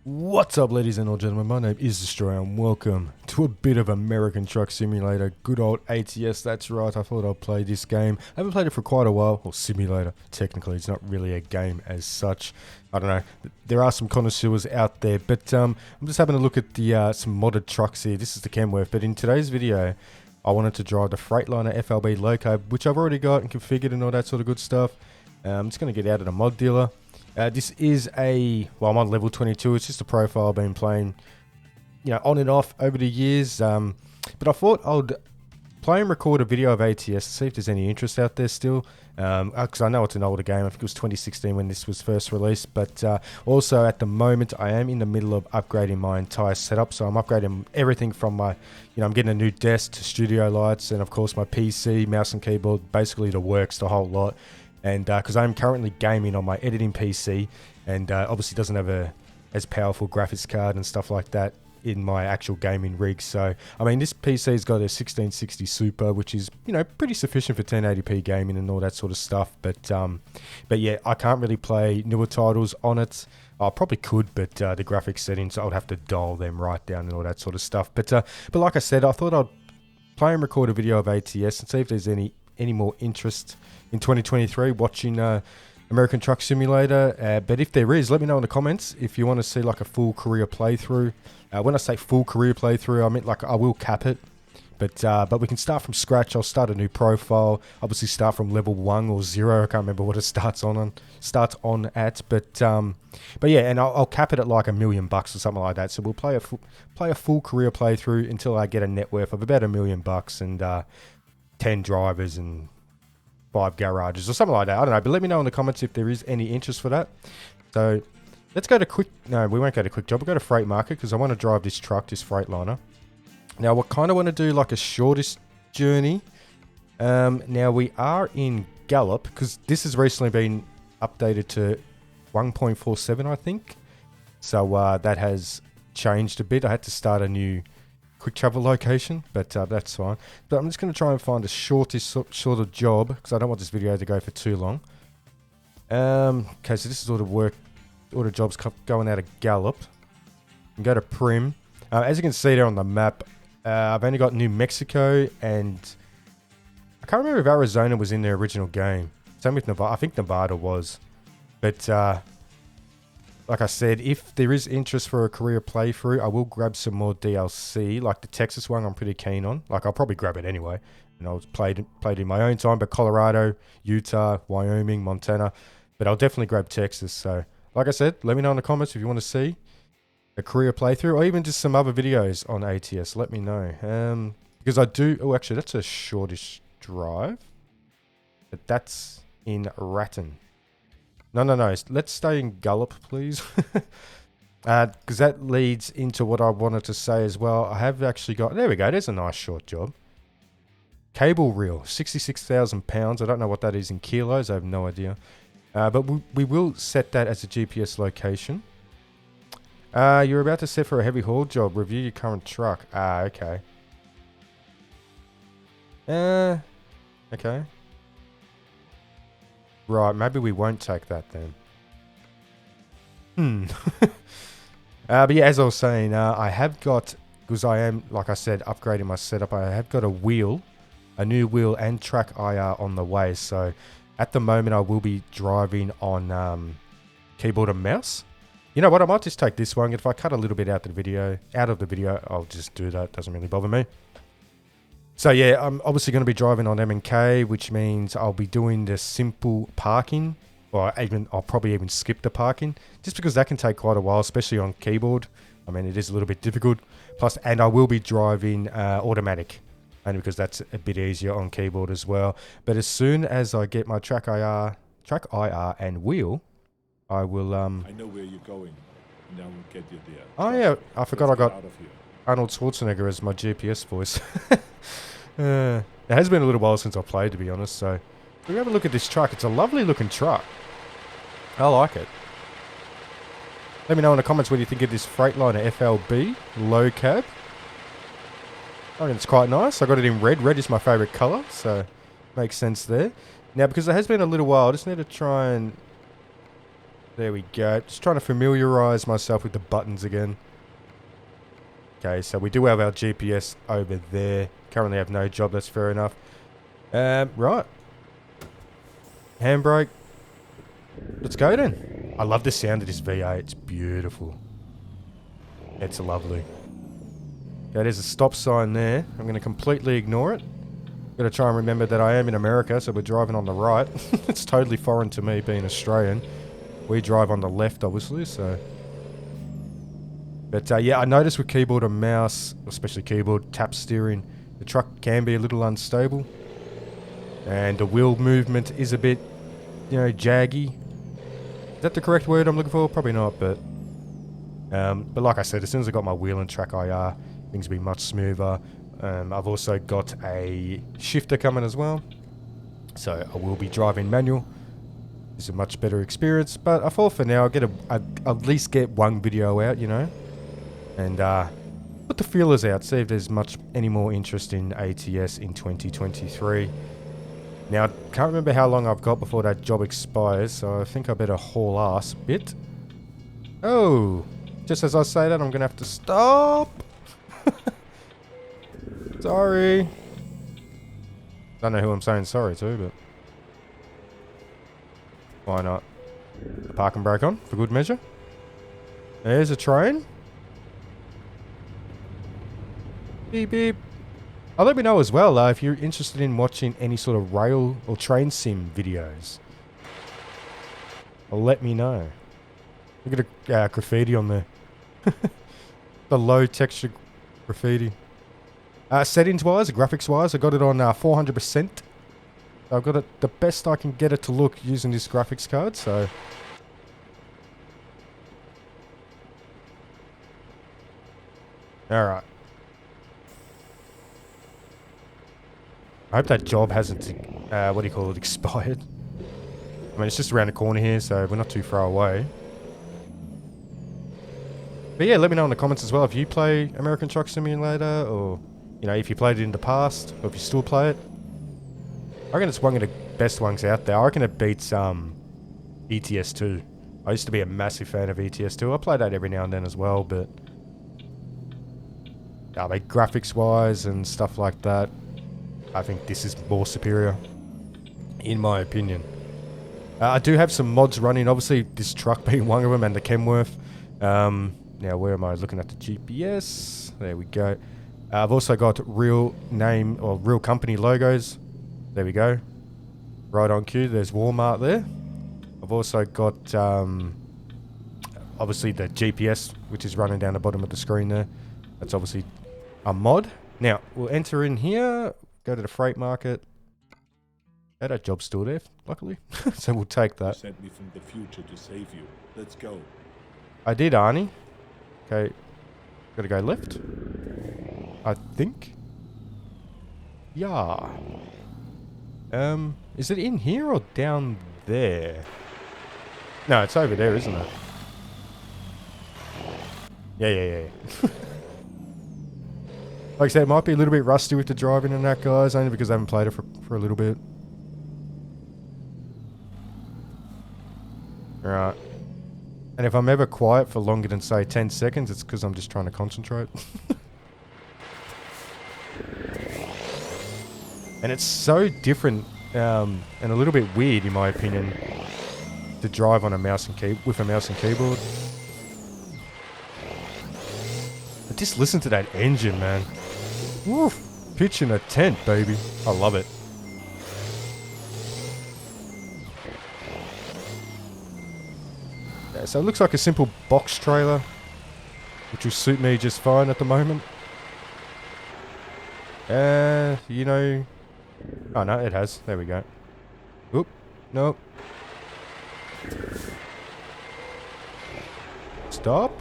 What's up, ladies and gentlemen? My name is Destroyer and welcome to a bit of American Truck Simulator. Good old ATS, that's right. I thought I'd play this game. I haven't played it for quite a while. Well, simulator. Technically, it's not really a game as such. I don't know. There are some connoisseurs out there, but I'm just having a look at the some modded trucks here. This is the Kenworth, but in today's video, I wanted to drive the Freightliner FLB Low Cab, which I've already got and configured and all that sort of good stuff. I'm just going to get out of the mod dealer. This is well, I'm on level 22. It's just a profile I've been playing, on and off over the years. But I thought I'd play and record a video of ATS to see if there's any interest out there still. Because I know it's an older game. I think it was 2016 when this was first released. But also at the moment, I am in the middle of upgrading my entire setup. So I'm upgrading everything from my, I'm getting a new desk to studio lights, and of course my PC, mouse and keyboard, basically the works, the whole lot. And because I'm currently gaming on my editing PC, and obviously doesn't have as powerful graphics card and stuff like that in my actual gaming rig. So I mean, this PC's got a 1660 Super, which is pretty sufficient for 1080p gaming and all that sort of stuff. But yeah, I can't really play newer titles on it. I probably could, but the graphics settings, I would have to dial them right down and all that sort of stuff. But like I said, I thought I'd play and record a video of ATS and see if there's any more interest in 2023 watching American Truck Simulator. But if there is, let me know in the comments if you want to see like a full career playthrough. When I say full career playthrough, I mean like I will cap it, but we can start from scratch. I'll start a new profile. Obviously start from level 1 or 0. I can't remember what it starts on at. But yeah, and I'll cap it at like $1 million or something like that. So we'll play a full career playthrough until I get a net worth of about $1 million and 10 drivers and 5 garages or something like that. I don't know, but let me know in the comments if there is any interest for that. So let's go to we won't go to Quick Job. We'll go to Freight Market because I want to drive this truck, this Freightliner. Now we kind of want to do like a shortest journey. Now we are in Gallup because this has recently been updated to 1.47, I think. So that has changed a bit. I had to start a new quick travel location, but that's fine. But I'm just going to try and find a shorter job because I don't want this video to go for too long. Okay, so this is all the jobs going out of Gallup. And go to Prim. As you can see there on the map, I've only got New Mexico, and I can't remember if Arizona was in the original game. Same with Nevada. I think Nevada was, but like I said, if there is interest for a career playthrough, I will grab some more DLC. Like the Texas one, I'm pretty keen on. Like I'll probably grab it anyway. And I'll play it in my own time. But Colorado, Utah, Wyoming, Montana. But I'll definitely grab Texas. So, like I said, let me know in the comments if you want to see a career playthrough or even just some other videos on ATS. Let me know. Because I do... Oh, actually, that's a shortish drive. But that's in Raton. No. Let's stay in Gallup, please. Because that leads into what I wanted to say as well. I have actually got... There we go. There's a nice short job. Cable reel. 66,000 pounds. I don't know what that is in kilos. I have no idea. But we will set that as a GPS location. You're about to set for a heavy haul job. Review your current truck. Okay. Okay. Right, maybe we won't take that then. But yeah, as I was saying, I have got, because I am, like I said, upgrading my setup, I have got a new wheel and track IR on the way. So at the moment, I will be driving on keyboard and mouse. You know what, I might just take this one. If I cut a little bit out of the video, I'll just do that. Doesn't really bother me. So yeah, I'm obviously going to be driving on M&K, which means I'll be doing the simple parking, or I'll probably even skip the parking, just because that can take quite a while, especially on keyboard. I mean, it is a little bit difficult. Plus, and I will be driving automatic, only because that's a bit easier on keyboard as well. But as soon as I get my track IR and wheel, I will. I know where you're going, and I will get you there. Oh yeah, I forgot I got Arnold Schwarzenegger as my GPS voice. It has been a little while since I played, to be honest, so we have a look at this truck. It's a lovely looking truck. I like it. Let me know in the comments what you think of this Freightliner FLB Low Cab. I think it's quite nice. I got it in red. Red is my favourite colour, so makes sense there. Now, because it has been a little while, I just need to try and There we go. Just trying to familiarise myself with the buttons again. Okay, so we do have our GPS over there. Currently have no job, that's fair enough. Right. Handbrake. Let's go then. I love the sound of this V8. It's beautiful. It's lovely. Okay, there's a stop sign there. I'm going to completely ignore it. Got to try and remember that I am in America, so we're driving on the right. It's totally foreign to me being Australian. We drive on the left, obviously, so... But yeah, I noticed with keyboard and mouse, especially keyboard, tap steering, the truck can be a little unstable. And the wheel movement is a bit, you know, jaggy. Is that the correct word I'm looking for? Probably not, but like I said, as soon as I got my wheel and track IR, things will be much smoother. I've also got a shifter coming as well, so I will be driving manual. It's a much better experience, but I thought for now I'll at least get one video out, you know, and put the feelers out, see if there's any more interest in ATS in 2023. Now, I can't remember how long I've got before that job expires, so I think I better haul ass a bit. Oh, just as I say that, I'm going to have to stop. Sorry. Don't know who I'm saying sorry to, but... Why not? Park and brake on, for good measure. There's a train. Beep beep. Let me know as well if you're interested in watching any sort of rail or train sim videos. Let me know. Look at the graffiti on there. The low texture graffiti. Settings wise, graphics wise, I got it on 400%. I've got it the best I can get it to look using this graphics card, so... Alright. I hope that job hasn't, what do you call it, expired. I mean, it's just around the corner here, so we're not too far away. But yeah, let me know in the comments as well if you play American Truck Simulator, or, you know, if you played it in the past, or if you still play it. I reckon it's one of the best ones out there. I reckon it beats ETS2. I used to be a massive fan of ETS2. I play that every now and then as well, but... I mean, graphics-wise and stuff like that, I think this is more superior, in my opinion. I do have some mods running, obviously this truck being one of them, and the Kenworth. Now, where am I looking at the GPS? There we go. I've also got real name, or real company logos. There we go. Right on cue, there's Walmart there. I've also got, obviously the GPS, which is running down the bottom of the screen there. That's obviously a mod. Now, we'll enter in here. Go to the freight market. Yeah, that job's still there, luckily. So we'll take that. You sent me from the future to save you. Let's go. I did, Arnie. Okay. Gotta go left. I think. Yeah. Is it in here or down there? No, it's over there, isn't it? Yeah. Like I said, it might be a little bit rusty with the driving and that, guys, only because I haven't played it for a little bit. Right. And if I'm ever quiet for longer than, say, 10 seconds, it's because I'm just trying to concentrate. And it's so different and a little bit weird, in my opinion, to drive on a mouse and with a mouse and keyboard. But just listen to that engine, man. Woof. Pitch in a tent, baby. I love it. Yeah, so it looks like a simple box trailer, which will suit me just fine at the moment. You know... Oh, no, it has. There we go. Oop. Nope. Stop.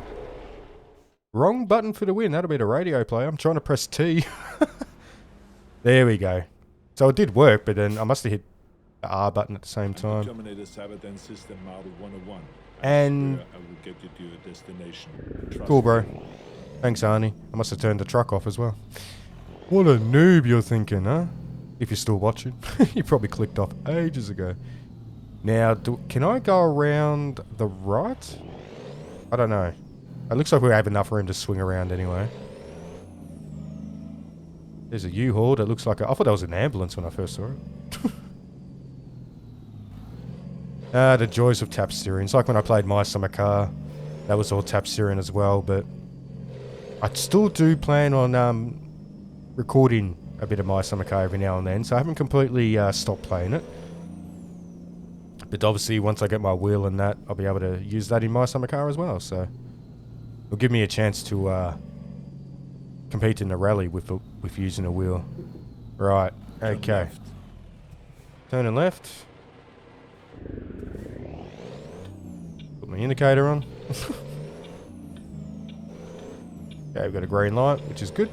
Wrong button for the win. That'll be the radio play. I'm trying to press T. There we go. So it did work, but then I must have hit the R button at the same time. Terminator Sabaton System Model 101. And... I will get you to your destination. Trust Cool, bro. me. Thanks, Arnie. I must have turned the truck off as well. What a noob you're thinking, huh? If you're still watching. You probably clicked off ages ago. Now, can I go around the right? I don't know. It looks like we have enough room to swing around anyway. There's a U-Haul that looks like I thought that was an ambulance when I first saw it. The joys of tap steering. It's like when I played My Summer Car. That was all tap steering as well, but I still do plan on recording a bit of My Summer Car every now and then, so I haven't completely stopped playing it. But obviously, once I get my wheel and that, I'll be able to use that in My Summer Car as well, so it'll give me a chance to compete in a rally with using a wheel. Right, okay. Turning left. Put my indicator on. Okay, we've got a green light, which is good.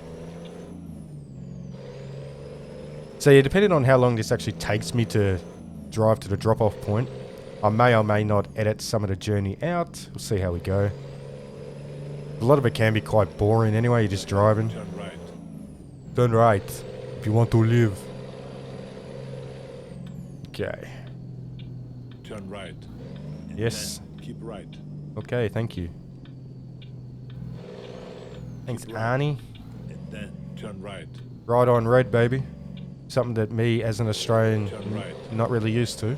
So yeah, depending on how long this actually takes me to drive to the drop-off point, I may or may not edit some of the journey out. We'll see how we go. A lot of it can be quite boring anyway, you're just driving. Turn right. Turn right, if you want to live. Okay. Turn right. And Yes. then keep right. Okay, thank you. Thanks, Keep right. Arnie. And then turn right. Right on red, baby. Something that me, as an Australian, Turn right. not really used to.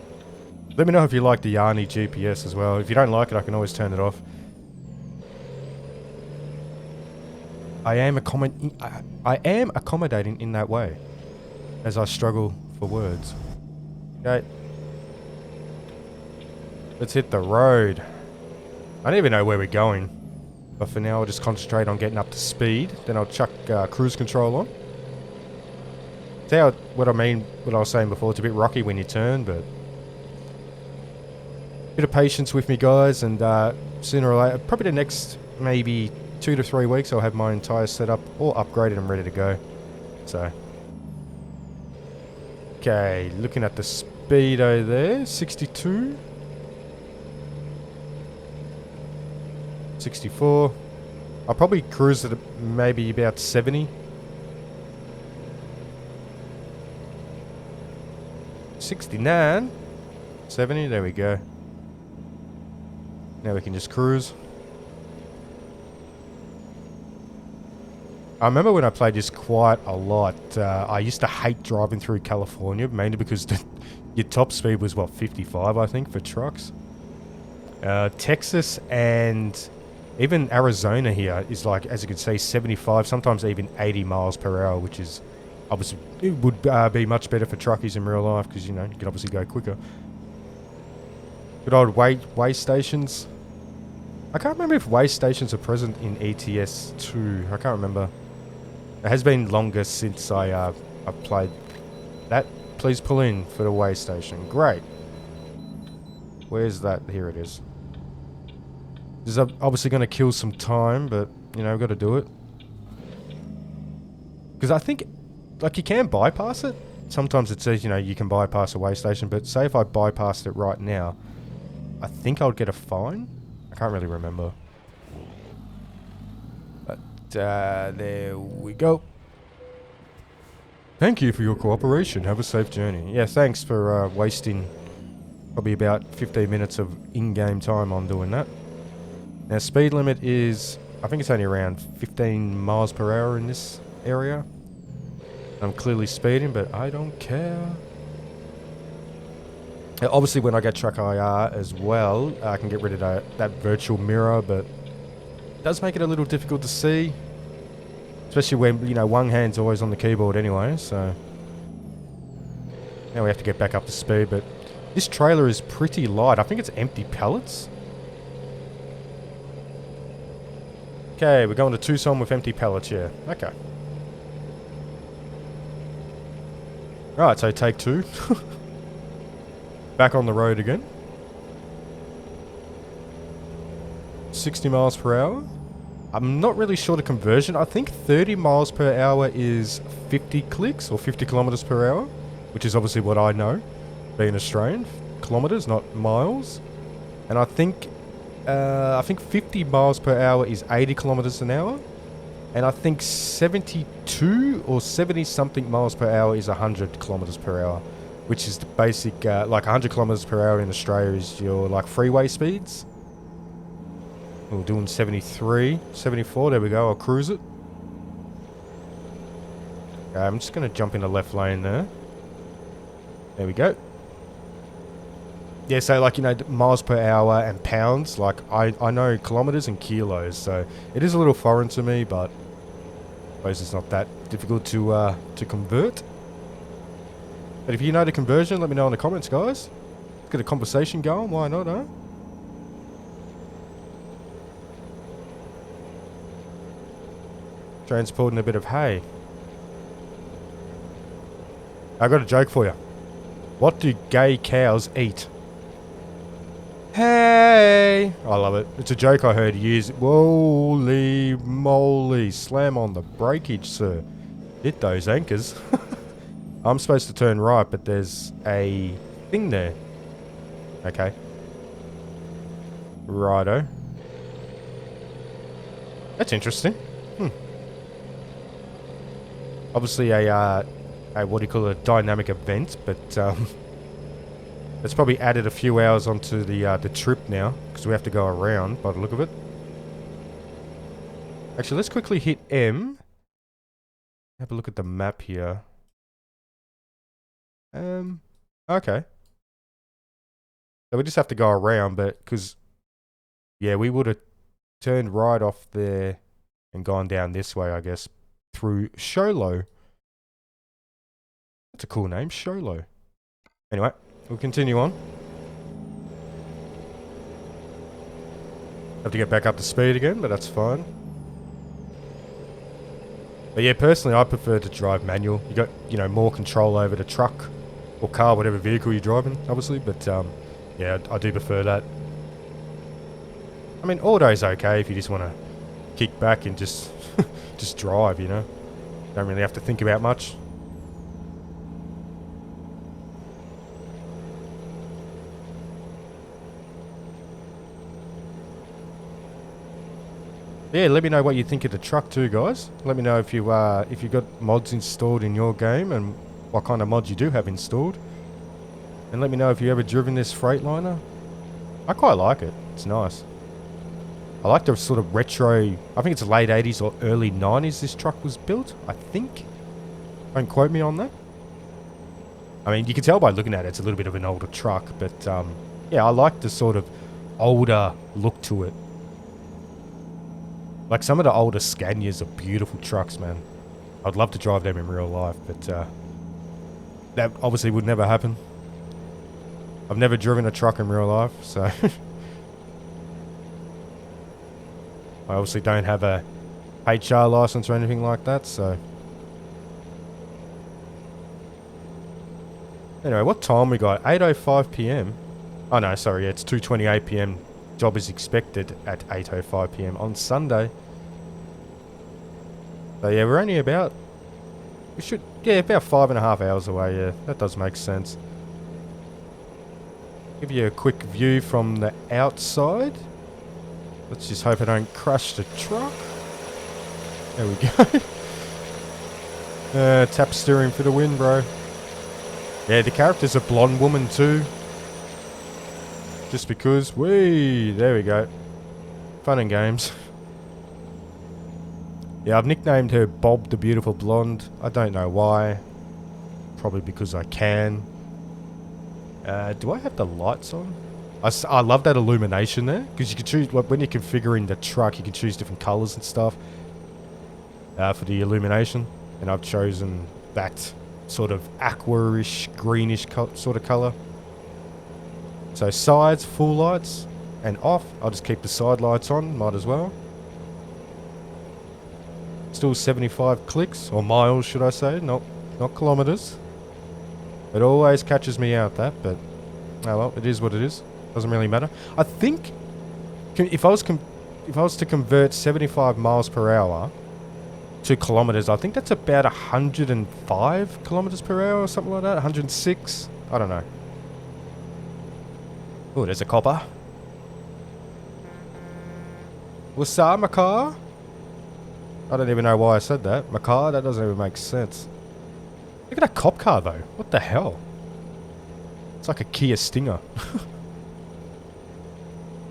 Let me know if you like the Arnie GPS as well. If you don't like it, I can always turn it off. I am accommodating in that way, as I struggle for words. Okay. Let's hit the road. I don't even know where we're going, but for now I'll just concentrate on getting up to speed. Then I'll chuck cruise control on. See what I was saying before, it's a bit rocky when you turn, but bit of patience with me, guys, and sooner or later, probably the next maybe 2 to 3 weeks, I'll have my entire setup all upgraded and ready to go. So, okay, looking at the speedo there, 62, 64. I'll probably cruise at maybe about 70. 69, 70, there we go. Now we can just cruise. I remember when I played this quite a lot, I used to hate driving through California, mainly because your top speed was, what, 55, I think, for trucks. Texas and even Arizona here is like, as you can see, 75, sometimes even 80 miles per hour, which is obviously, it would be much better for truckies in real life because, you know, you can obviously go quicker. Good old way stations. I can't remember if way stations are present in ETS 2. I can't remember. It has been longer since I've played that. Please pull in for the way station. Great. Where's that? Here it is. This is obviously going to kill some time, but, you know, we've got to do it. Because I think, like, you can bypass it. Sometimes it says, you know, you can bypass a way station, but say if I bypassed it right now, I think I'll get a fine. I can't really remember. But there we go. Thank you for your cooperation. Have a safe journey. Yeah, thanks for wasting probably about 15 minutes of in-game time on doing that. Now, speed limit is, I think it's only around 15 miles per hour in this area. I'm clearly speeding, but I don't care. Obviously, when I get truck IR as well, I can get rid of that virtual mirror, but it does make it a little difficult to see. Especially when, you know, one hand's always on the keyboard anyway, so... Now we have to get back up to speed, but this trailer is pretty light. I think it's empty pallets. Okay, we're going to Tucson with empty pallets, yeah. Okay. Right, so take 2. Back on the road again. 60 miles per hour. I'm not really sure the conversion. I think 30 miles per hour is 50 clicks or 50 kilometers per hour, which is obviously what I know, being Australian. Kilometers, not miles. And I think 50 miles per hour is 80 kilometers an hour. And I think 72 or 70 something miles per hour is 100 kilometers per hour. which is the basic, like 100 kilometers per hour in Australia is your like freeway speeds. We're doing 73, 74, there we go, I'll cruise it. Okay, I'm just going to jump in the left lane there. There we go. Yeah, so like, you know, miles per hour and pounds, like I know kilometers and kilos, so it is a little foreign to me, but I suppose it's not that difficult to convert. But if you know the conversion, let me know in the comments, guys. Let's get a conversation going, why not, huh? Transporting a bit of hay. I got a joke for you. What do gay cows eat? Hey! I love it. It's a joke I heard years. Holy moly. Slam on the breakage, sir. Hit those anchors. I'm supposed to turn right, but there's a thing there. Okay. Righto. That's interesting. Obviously a what do you call it, a dynamic event, but it's probably added a few hours onto the trip now, because we have to go around by the look of it. Actually, let's quickly hit M. Have a look at the map here. Okay. So we just have to go around, but because, yeah, we would have turned right off there and gone down this way, I guess, through Sholo. That's a cool name, Sholo. Anyway, we'll continue on. Have to get back up to speed again, but that's fine. But yeah, personally, I prefer to drive manual. You got, you know, more control over the truck or car, whatever vehicle you're driving, obviously. But yeah, I do prefer that. I mean, auto's okay if you just want to kick back and just just drive, you know. Don't really have to think about much. Yeah, let me know what you think of the truck too, guys. Let me know if you got mods installed in your game and what kind of mods you do have installed. And let me know if you ever driven this Freightliner. I quite like it. It's nice. I like the sort of retro, I think it's late 80s or early 90s this truck was built, I think. Don't quote me on that. I mean, you can tell by looking at it, it's a little bit of an older truck, but yeah, I like the sort of older look to it. Like some of the older Scanias are beautiful trucks, man. I'd love to drive them in real life, but that obviously would never happen. I've never driven a truck in real life, so I obviously don't have a HR license or anything like that, so. Anyway, what time we got? 8:05 PM. Oh no, sorry, it's 2:28 PM. Job is expected at 8:05 PM on Sunday. So yeah, we're only about, about 5.5 hours away, yeah, that does make sense. Give you a quick view from the outside. Let's just hope I don't crush the truck. There we go. Tap steering for the win, bro. Yeah, the character's a blonde woman too. Just because, there we go. Fun and games. Yeah, I've nicknamed her Bob the Beautiful Blonde. I don't know why. Probably because I can. Do I have the lights on? I love that illumination there. Because you can choose, when you're configuring the truck, you can choose different colours and stuff. For the illumination. And I've chosen that sort of aqua-ish, greenish sort of colour. So sides, full lights, and off. I'll just keep the side lights on, might as well. Still 75 clicks, or miles should I say, not kilometres. It always catches me out that, but oh well, it is what it is. Doesn't really matter. I think if I was to convert 75 miles per hour to kilometres, I think that's about 105 kilometres per hour or something like that. 106. I don't know. Oh, there's a copper. What's up, my car? I don't even know why I said that. My car? That doesn't even make sense. Look at that cop car, though. What the hell? like a Kia Stinger.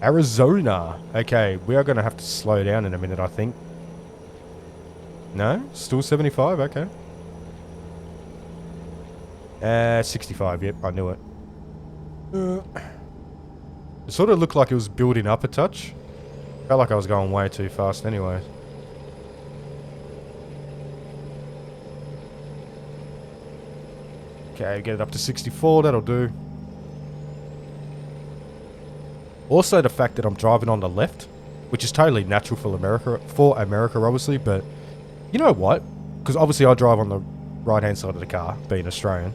Arizona. Okay, we are going to have to slow down in a minute, I think. No? Still 75? Okay. 65, yep, I knew it. It sort of looked like it was building up a touch. Felt like I was going way too fast anyway. Okay, get it up to 64, that'll do. Also the fact that I'm driving on the left, which is totally natural for America obviously, but you know what? Because obviously I drive on the right hand side of the car, being Australian.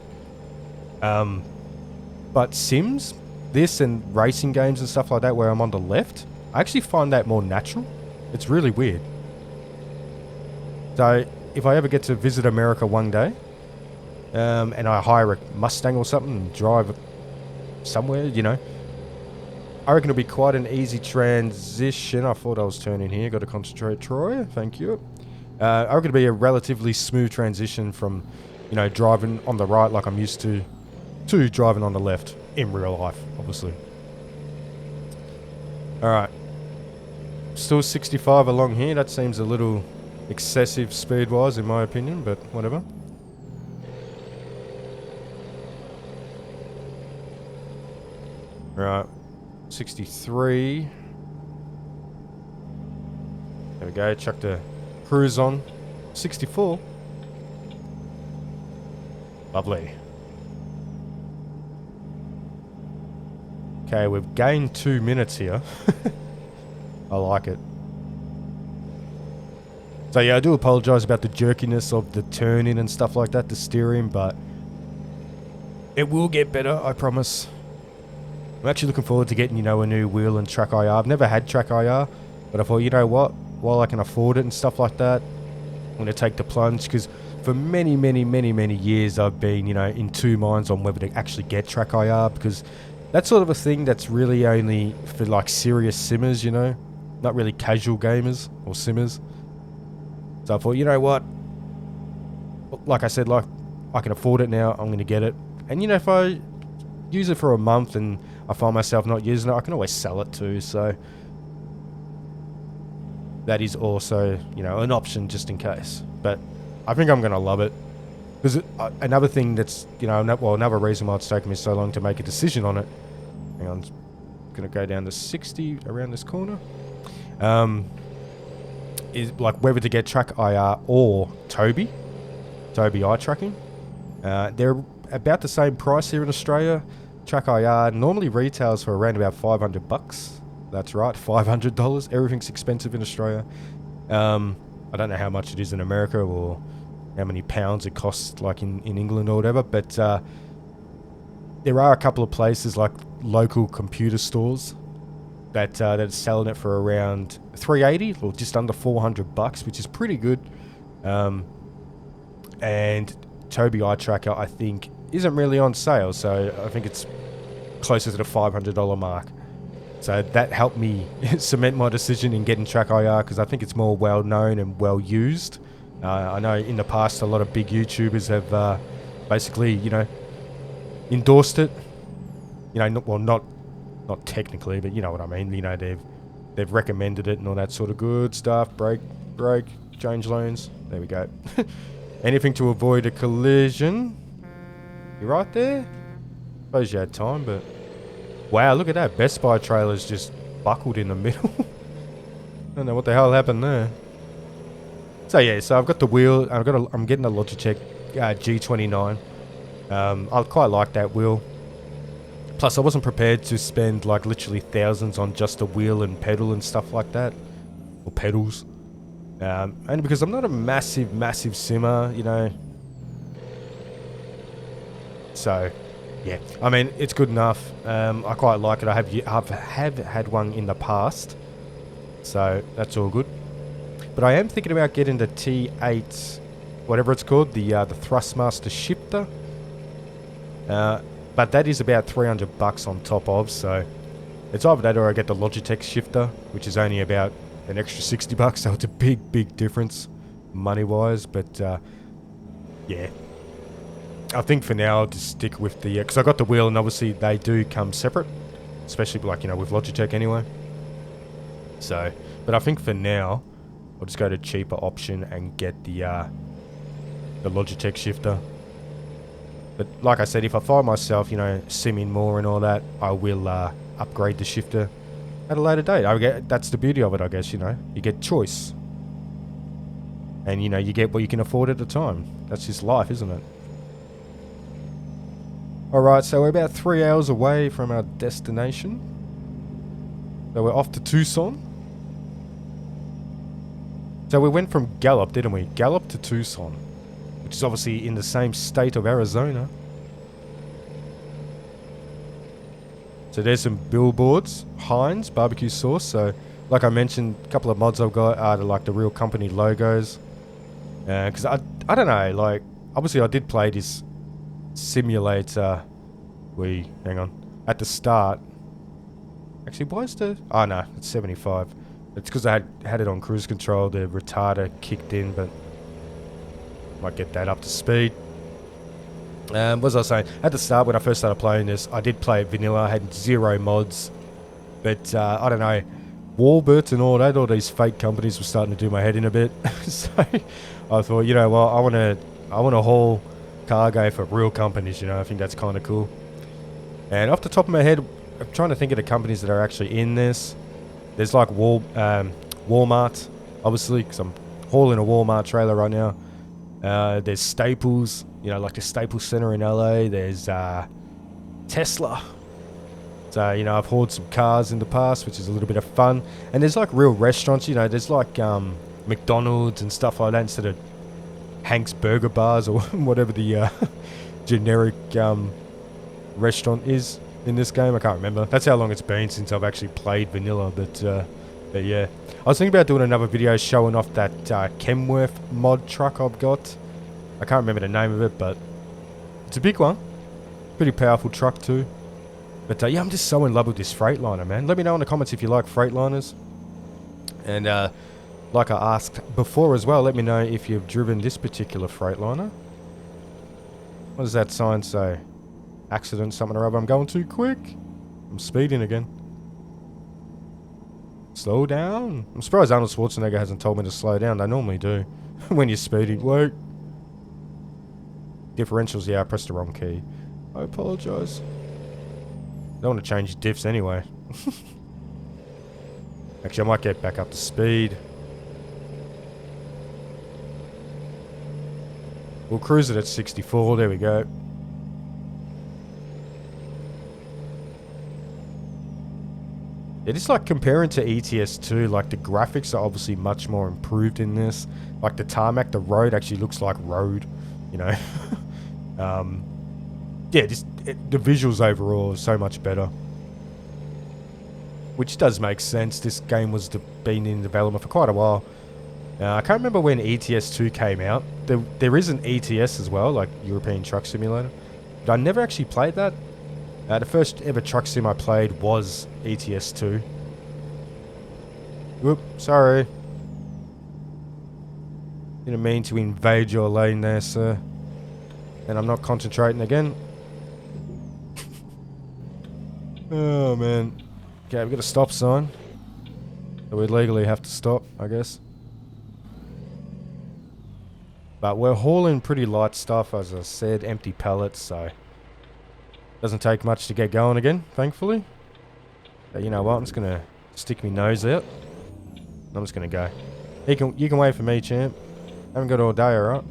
But Sims, this and racing games and stuff like that where I'm on the left, I actually find that more natural. It's really weird. So if I ever get to visit America one day, and I hire a Mustang or something and drive somewhere, you know, I reckon it'll be quite an easy transition. I thought I was turning here. Got to concentrate, Troy. Thank you. I reckon it'll be a relatively smooth transition from, you know, driving on the right like I'm used to driving on the left in real life, obviously. Alright. Still 65 along here. That seems a little excessive speed-wise in my opinion, but whatever. Right. 63. There we go. Chuck the cruise on. 64. Lovely. Okay, we've gained 2 minutes here. I like it. So yeah, I do apologise about the jerkiness of the turning and stuff like that, the steering, but it will get better, I promise. I'm actually looking forward to getting, you know, a new wheel and track IR. I've never had track IR, but I thought, you know what, while I can afford it and stuff like that, I'm going to take the plunge, because for many years I've been, you know, in two minds on whether to actually get track IR, because that's sort of a thing that's really only for like serious simmers, you know, not really casual gamers or simmers. So I thought, you know what, like I said, like I can afford it now, I'm going to get it. And you know, if I use it for a month and I find myself not using it, I can always sell it too. So that is also, you know, an option just in case. But I think I'm going to love it. Because another thing that's, you know, another reason why it's taken me so long to make a decision on it. Hang on, I'm going to go down to 60 around this corner. Is like whether to get track IR or Tobii eye tracking. They're about the same price here in Australia. Track IR normally retails for around about $500. That's right, $500. Everything's expensive in Australia. I don't know how much it is in America or how many pounds it costs like in England or whatever, but there are a couple of places like local computer stores that are selling it for around $380 or just under $400, which is pretty good. And Tobii eye tracker, I think, isn't really on sale, so I think it's closer to the $500 mark. So that helped me cement my decision in getting track IR, because I think it's more well known and well used. I know in the past a lot of big YouTubers have basically, you know, endorsed it. You know, well, not technically, but you know what I mean. You know, they've recommended it and all that sort of good stuff. Brake, change lanes. There we go. Anything to avoid a collision. You're right there. Suppose you had time, but wow, look at that. Best Buy trailer's just buckled in the middle. I don't know what the hell happened there. So yeah, so I've got the wheel. I'm getting a Logitech G29. I quite like that wheel. Plus, I wasn't prepared to spend like literally thousands on just a wheel and pedal and stuff like that, or pedals. Only because I'm not a massive simmer, you know. So, yeah, I mean, it's good enough. I quite like it. I have had one in the past, so that's all good. But I am thinking about getting the T8, whatever it's called, the Thrustmaster shifter. But that is about $300 on top of, so it's either that or I get the Logitech shifter, which is only about an extra $60, so it's a big difference money-wise, but yeah. I think for now I'll just stick with the, because I got the wheel and obviously they do come separate, especially like, you know, with Logitech anyway. So, but I think for now I'll just go to cheaper option and get the Logitech shifter. But like I said, if I find myself, you know, simming more and all that, I will upgrade the shifter at a later date. That's the beauty of it, I guess, you know. You get choice. And, you know, you get what you can afford at the time. That's just life, isn't it? Alright, so we're about 3 hours away from our destination. So we're off to Tucson. So we went from Gallup, didn't we? Gallup to Tucson. Which is obviously in the same state of Arizona. So there's some billboards. Heinz barbecue sauce. So, like I mentioned, a couple of mods I've got are like the real company logos. Because I don't know, like, obviously I did play this simulator. Hang on. At the start. Actually, why is the... Oh, no, it's 75. It's because I had it on cruise control. The retarder kicked in, but... Might get that up to speed. What was I saying? At the start, when I first started playing this, I did play vanilla. I had 0 mods. But, I don't know. Warbirds and all that, all these fake companies were starting to do my head in a bit. So, I thought, you know, well, I want to haul cargo for real companies, you know. I think that's kind of cool. And off the top of my head, I'm trying to think of the companies that are actually in this. There's like Walmart, obviously, because I'm hauling a Walmart trailer right now. There's Staples, you know, like the Staples Center in LA. There's Tesla. So, you know, I've hauled some cars in the past, which is a little bit of fun. And there's like real restaurants, you know, there's like McDonald's and stuff like that instead of Hank's Burger Bars or whatever the generic restaurant is in this game. I can't remember. That's how long it's been since I've actually played vanilla. But yeah, I was thinking about doing another video showing off that Kenworth mod truck I've got. I can't remember the name of it, but it's a big one. Pretty powerful truck too. But yeah, I'm just so in love with this Freightliner, man. Let me know in the comments if you like Freightliners. And like I asked before as well, let me know if you've driven this particular Freightliner. What does that sign say? Accident, something or other. I'm going too quick. I'm speeding again. Slow down. I'm surprised Arnold Schwarzenegger hasn't told me to slow down. They normally do. When you're speeding. Wait. Differentials, yeah, I pressed the wrong key. I apologise. Don't want to change diffs anyway. Actually, I might get back up to speed. We'll cruise it at 64. There we go. It is like comparing to ETS2, like the graphics are obviously much more improved in this. Like the tarmac, the road actually looks like road, you know. Yeah, the visuals overall are so much better. Which does make sense. This game was been in development for quite a while. I can't remember when ETS2 came out. There is an ETS as well, like European Truck Simulator. But I never actually played that. The first ever truck sim I played was ETS2. Whoop, sorry. Didn't mean to invade your lane there, sir. And I'm not concentrating again. Oh, man. Okay, we've got a stop sign. So we legally have to stop, I guess. But we're hauling pretty light stuff, as I said. Empty pallets, so... Doesn't take much to get going again, thankfully. But you know what? I'm just going to stick my nose out. I'm just going to go. You can wait for me, champ. Haven't got all day, alright?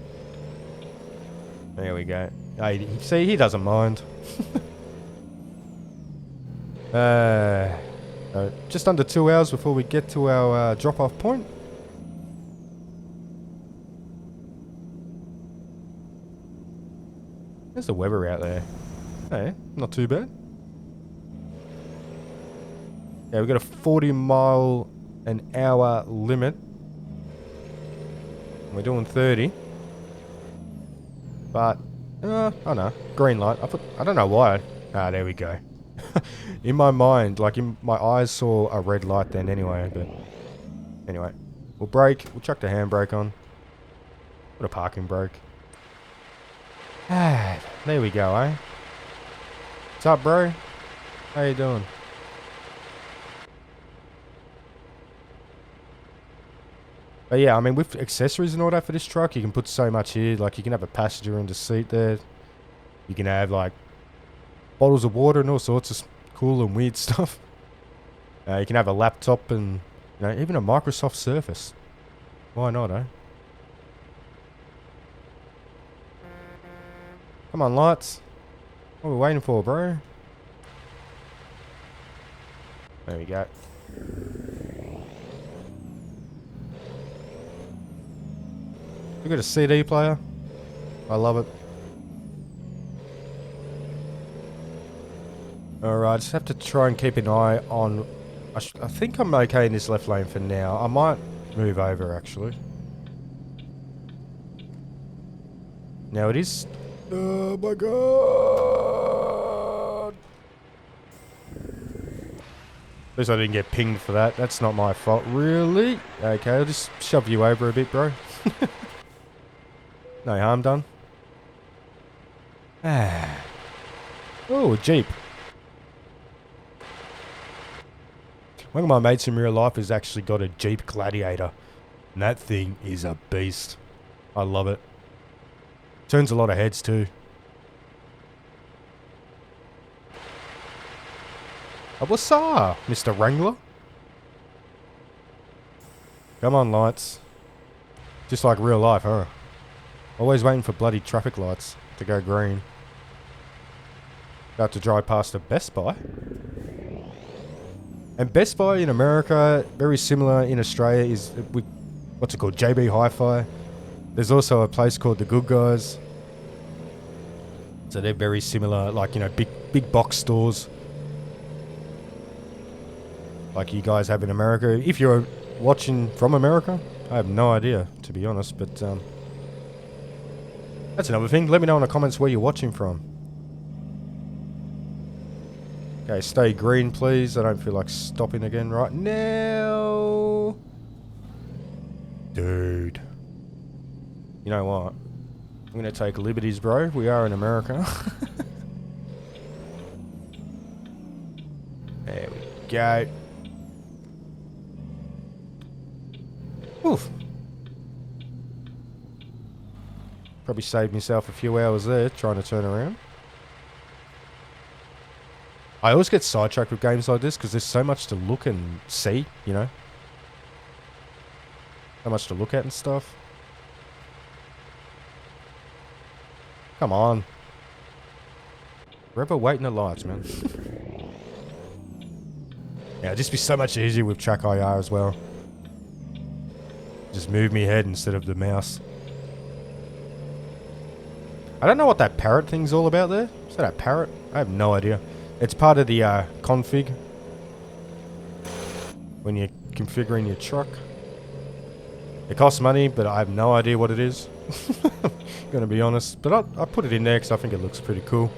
There we go. Hey, see, he doesn't mind. Just under 2 hours before we get to our drop-off point. There's the weather out there. Hey, not too bad. Yeah, we've got a 40-mile-an-hour limit. We're doing 30. But, I don't know. Green light. I don't know why. There we go. In my mind, like in my eyes saw a red light then anyway, but... Anyway. We'll brake. We'll chuck the handbrake on. Put a parking brake. Ah, there we go, eh? What's up, bro? How you doing? But yeah, I mean, with accessories and all that for this truck, you can put so much here. Like, you can have a passenger in the seat there. You can have, like, bottles of water and all sorts of cool and weird stuff. You can have a laptop and, you know, even a Microsoft Surface. Why not, eh? Come on, lights. What are we waiting for, bro? There we go. We got a CD player. I love it. Alright, just have to try and keep an eye on... I think I'm okay in this left lane for now. I might move over, actually. Now it is... Oh my god! At least I didn't get pinged for that. That's not my fault, really. Okay, I'll just shove you over a bit, bro. No harm done. Oh, a Jeep. One of my mates in real life has actually got a Jeep Gladiator. And that thing is a beast. I love it. Turns a lot of heads too. Oh, what's up, Mr. Wrangler? Come on, lights. Just like real life, huh? Always waiting for bloody traffic lights to go green. About to drive past a Best Buy. And Best Buy in America, very similar in Australia, is with what's it called, JB Hi-Fi. There's also a place called The Good Guys. So they're very similar, like, you know, big box stores. Like you guys have in America. If you're watching from America, I have no idea, to be honest, but that's another thing. Let me know in the comments where you're watching from. Okay, stay green, please. I don't feel like stopping again right now. Dude. You know what? I'm going to take liberties, bro. We are in America. There we go. Oof. Probably saved myself a few hours there trying to turn around. I always get sidetracked with games like this because there's so much to look and see, you know. So much to look at and stuff. Come on. Forever waiting at lights, man. Yeah, it'd just be so much easier with track IR as well. Just move me head instead of the mouse. I don't know what that parrot thing's all about there. Is that a parrot? I have no idea. It's part of the config. When you're configuring your truck. It costs money, but I have no idea what it is. Gonna be honest. But I put it in there because I think it looks pretty cool.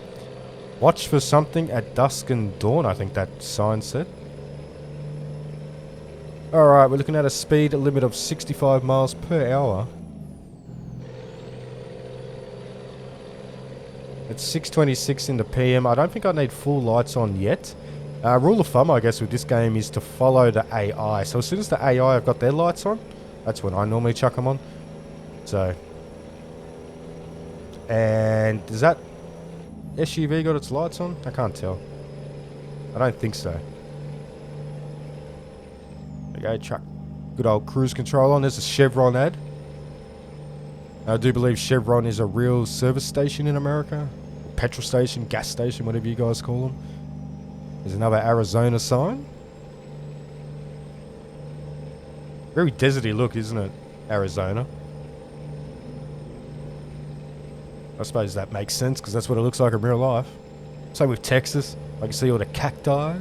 Watch for something at dusk and dawn, I think that sign said. Alright, we're looking at a speed limit of 65 miles per hour. It's 6:26 in the PM. I don't think I need full lights on yet. Rule of thumb, I guess, with this game is to follow the AI. So as soon as the AI have got their lights on, that's when I normally chuck them on. So. And does that SUV got its lights on? I can't tell. I don't think so. Okay, chuck good old cruise control on. There's a Chevron ad. I do believe Chevron is a real service station in America. Petrol station, gas station, whatever you guys call them. There's another Arizona sign. Very deserty look, isn't it? Arizona. I suppose that makes sense because that's what it looks like in real life. Same with Texas. I can see all the cacti.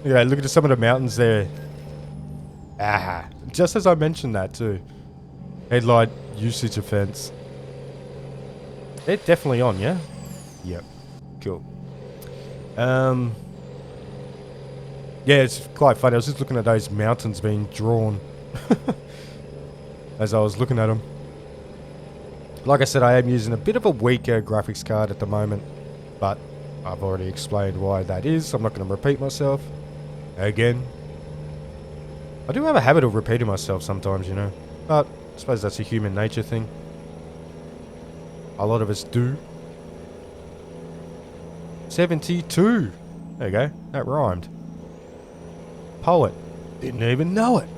Yeah, look at some of the mountains there. Ah, just as I mentioned that too. Headlight usage offense. They're definitely on, yeah? Yep. Cool. Yeah, it's quite funny. I was just looking at those mountains being drawn as I was looking at them. Like I said, I am using a bit of a weaker graphics card at the moment, but I've already explained why that is. I'm not going to repeat myself again. I do have a habit of repeating myself sometimes, you know, but I suppose that's a human nature thing. A lot of us do. 72. There you go. That rhymed. Poet. Didn't even know it.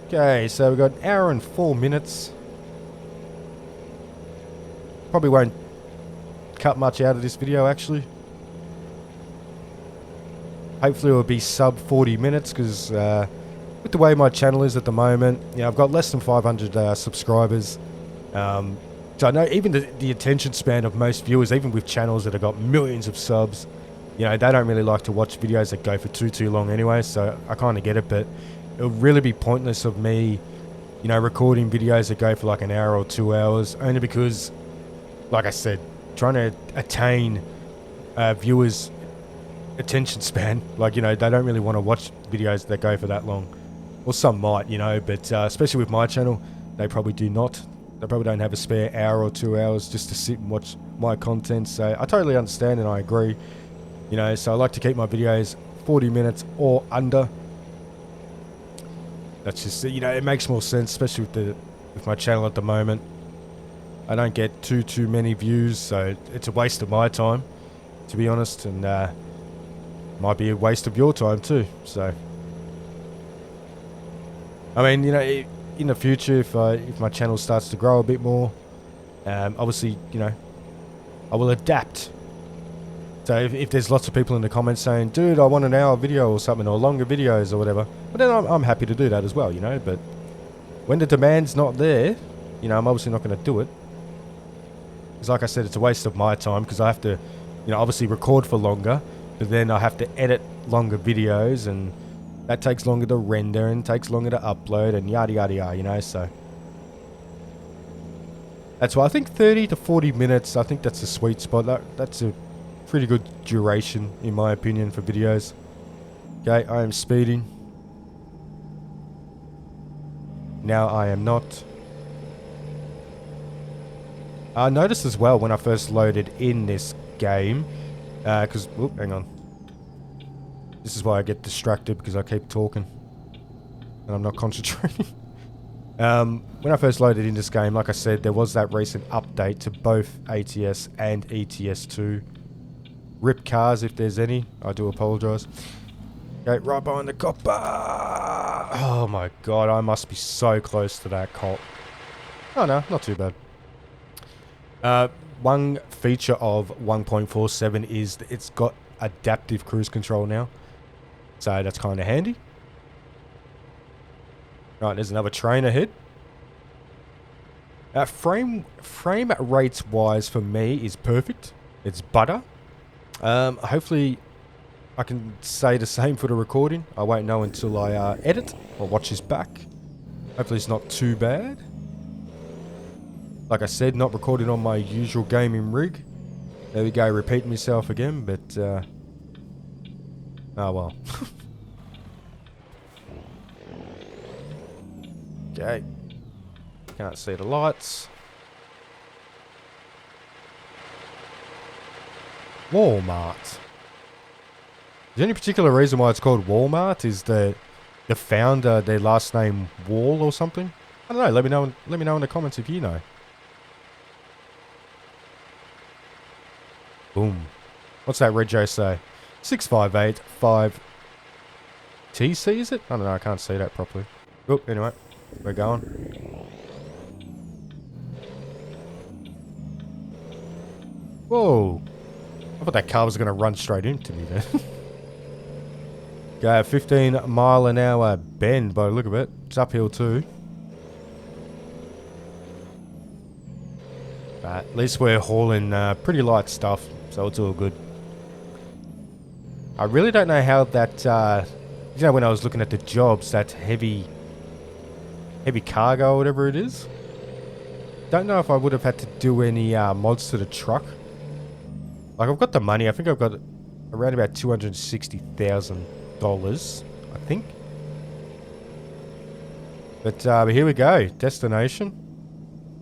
Okay, so we've got an hour and 4 minutes. Probably won't cut much out of this video, actually. Hopefully it will be sub 40 minutes, because with the way my channel is at the moment, you know, I've got less than 500 subscribers. So I know even the attention span of most viewers, even with channels that have got millions of subs, you know, they don't really like to watch videos that go for too long anyway, so I kind of get it, but it would really be pointless of me, you know, recording videos that go for like an hour or 2 hours, only because, like I said, trying to attain viewers' attention span, like, you know, they don't really want to watch videos that go for that long. Well, some might, you know, but especially with my channel, they probably do not. They probably don't have a spare hour or 2 hours just to sit and watch my content, so I totally understand and I agree. You know, so I like to keep my videos 40 minutes or under. That's just, you know, it makes more sense, especially with my channel at the moment. I don't get too many views, so it's a waste of my time, to be honest, and might be a waste of your time too. So, I mean, you know, in the future, if my channel starts to grow a bit more, obviously, you know, I will adapt. So if there's lots of people in the comments saying, dude, I want an hour video or something, or longer videos or whatever, but then I'm happy to do that as well, you know. But when the demand's not there, you know, I'm obviously not going to do it. Because like I said, it's a waste of my time, because I have to, you know, obviously record for longer, but then I have to edit longer videos, and that takes longer to render and takes longer to upload and yada yada yada, you know. So that's why I think 30 to 40 minutes, I think that's a sweet spot. That's a pretty good duration, in my opinion, for videos. Okay, I am speeding. Now I am not. I noticed as well when I first loaded in this game, because, hang on. This is why I get distracted, because I keep talking and I'm not concentrating. When I first loaded in this game, like I said, there was that recent update to both ATS and ETS2. Rip cars if there's any. I do apologise. Okay, right behind the copper. Oh my god, I must be so close to that cop. Oh no, not too bad. One feature of 1.47 is that it's got adaptive cruise control now. So that's kind of handy. Right, there's another train ahead. Frame rates wise for me is perfect. It's butter. Hopefully I can say the same for the recording. I won't know until I edit or watch this back. Hopefully it's not too bad. Like I said, not recording on my usual gaming rig. There we go, repeating myself again, but oh well. Okay. Can't see the lights. Walmart. Is there any particular reason why it's called Walmart? Is the founder, their last name Wall or something? I don't know. Let me know in the comments if you know. Boom. What's that rego say? 6585 TC, is it? I don't know. I can't see that properly. Oh, anyway, we're going. Whoa. I thought that car was going to run straight into me there. Go 15 mile an hour bend by the look of it. It's uphill too. But at least we're hauling pretty light stuff, so it's all good. I really don't know how that, you know, when I was looking at the jobs, that heavy cargo or whatever it is. Don't know if I would have had to do any mods to the truck. Like, I've got the money. I think I've got around about $260,000. I think. But here we go. Destination.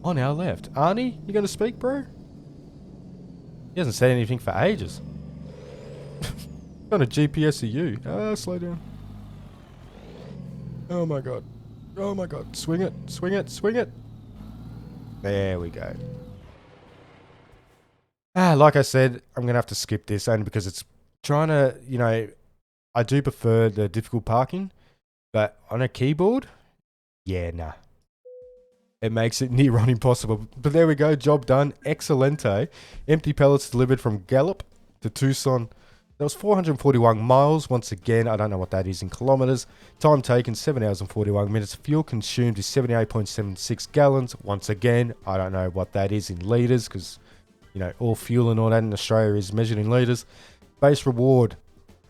On our left. Arnie, you going to speak, bro? He hasn't said anything for ages. Got a GPS of you. Slow down. Oh my god. Oh my god. Swing it. Swing it. Swing it. There we go. Like I said, I'm going to have to skip this only because it's trying to, you know, I do prefer the difficult parking, but on a keyboard, yeah, nah. It makes it near on impossible. But there we go. Job done. Excelente. Empty pallets delivered from Gallup to Tucson. That was 441 miles. Once again, I don't know what that is in kilometers. Time taken, 7 hours and 41 minutes. Fuel consumed is 78.76 gallons. Once again, I don't know what that is in liters because, you know, all fuel and all that in Australia is measured in liters. Base reward,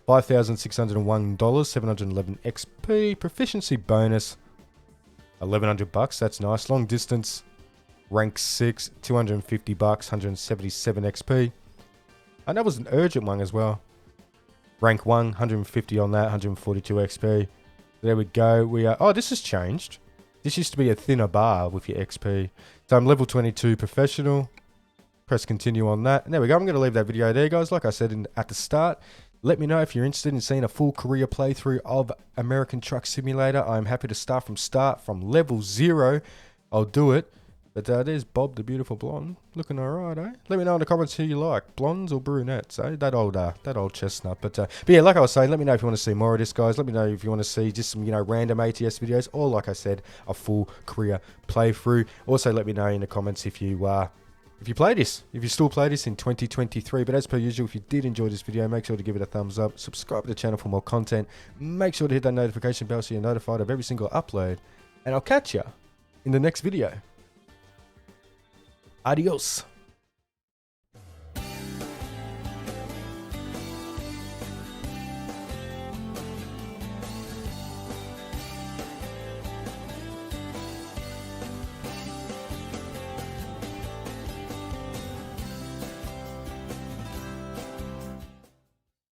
$5,601, 711 XP. Proficiency bonus, $1,100. That's nice. Long distance, rank 6, $250, 177 XP. And that was an urgent one as well. Rank 1, 150 on that, 142 XP. There we go. We are... Oh, this has changed. This used to be a thinner bar with your XP. So I'm level 22 professional. Press continue on that. And there we go. I'm going to leave that video there, guys. Like I said at the start, let me know if you're interested in seeing a full career playthrough of American Truck Simulator. I'm happy to start from level 0. I'll do it. But there's Bob, the beautiful blonde, looking alright, eh? Let me know in the comments who you like, blondes or brunettes, eh? That old chestnut. But yeah, like I was saying, let me know if you want to see more of this, guys. Let me know if you want to see just some, you know, random ATS videos, or like I said, a full career playthrough. Also, let me know in the comments if you play this, if you still play this in 2023. But as per usual, if you did enjoy this video, make sure to give it a thumbs up, subscribe to the channel for more content, make sure to hit that notification bell so you're notified of every single upload, and I'll catch ya in the next video. Adios.